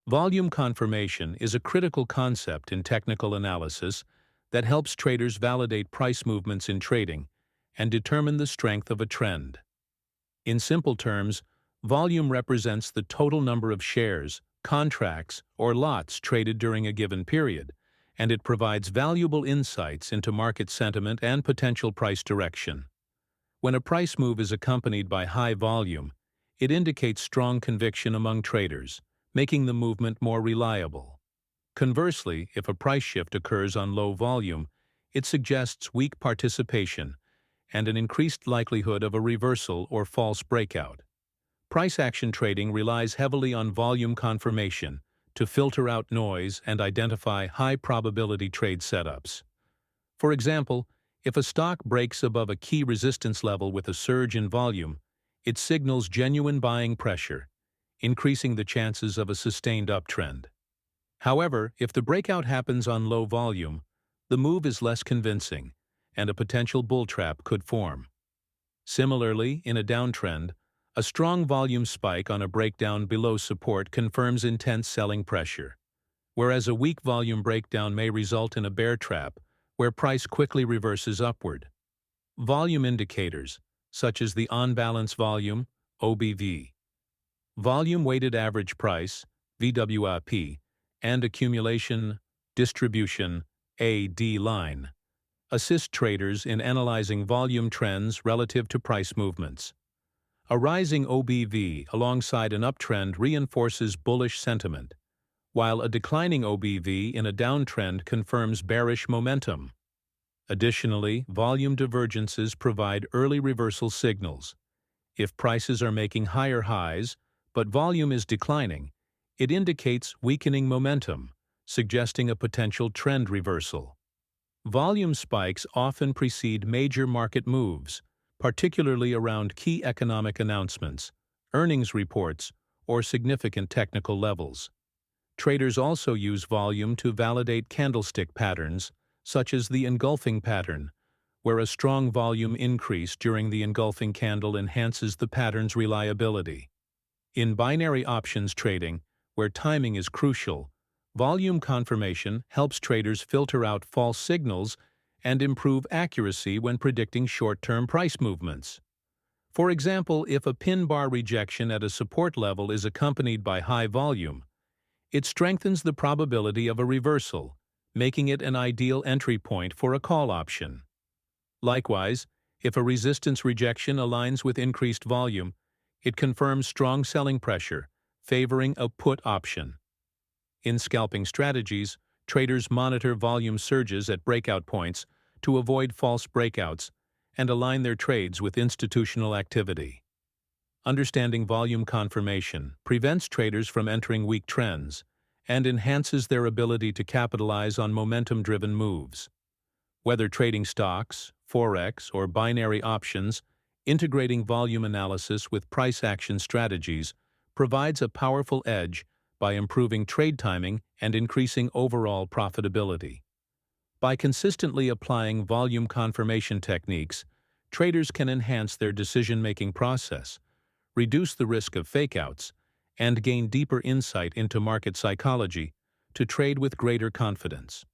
Volume confirmation is a critical concept in technical analysis that helps traders validate price movements in trading and determine the strength of a trend. In simple terms, volume represents the total number of shares, contracts, or lots traded during a given period, and it provides valuable insights into market sentiment and potential price direction. When a price move is accompanied by high volume, it indicates strong conviction among traders, making the movement more reliable. Conversely, if a price shift occurs on low volume, it suggests weak participation and an increased likelihood of a reversal or false breakout. Price action trading relies heavily on volume confirmation to filter out noise and identify high-probability trade setups. For example, if a stock breaks above a key resistance level with a surge in volume, it signals genuine buying pressure, increasing the chances of a sustained uptrend. However, if the breakout happens on low volume, the move is less convincing, and a potential bull trap could form. Similarly, in a downtrend, a strong volume spike on a breakdown below support confirms intense selling pressure, whereas a weak volume breakdown may result in a bear trap where price quickly reverses upward. Volume indicators, such as the on-balance volume, OBV, volume-weighted average price, VWAP, and accumulation, distribution, AD line, assist traders in analyzing volume trends relative to price movements. A rising OBV alongside an uptrend reinforces bullish sentiment, while a declining OBV in a downtrend confirms bearish momentum. Additionally, volume divergences provide early reversal signals. If prices are making higher highs, but volume is declining, it indicates weakening momentum, suggesting a potential trend reversal. Volume spikes often precede major market moves, particularly around key economic announcements, earnings reports, or significant technical levels. Traders also use volume to validate candlestick patterns, such as the engulfing pattern, where a strong volume increase during the engulfing candle enhances the pattern's reliability. In binary options trading, where timing is crucial, volume confirmation helps traders filter out false signals and improve accuracy when predicting short-term price movements. For example, if a pin bar rejection at a support level is accompanied by high volume, it strengthens the probability of a reversal, making it an ideal entry point for a call option. Likewise, if a resistance rejection aligns with increased volume, it confirms strong selling pressure, favoring a put option. In scalping strategies, traders monitor volume surges at breakout points to avoid false breakouts and align their trades with institutional activity. Understanding volume confirmation prevents traders from entering weak trends and enhances their ability to capitalize on momentum-driven moves. Whether trading stocks, forex, or binary options, integrating volume analysis with price action strategies provides a powerful edge by improving trade timing and increasing overall profitability. By consistently applying volume confirmation techniques, traders can enhance their decision-making process, reduce the risk of fakeouts, and gain deeper insight into market psychology to trade with greater confidence.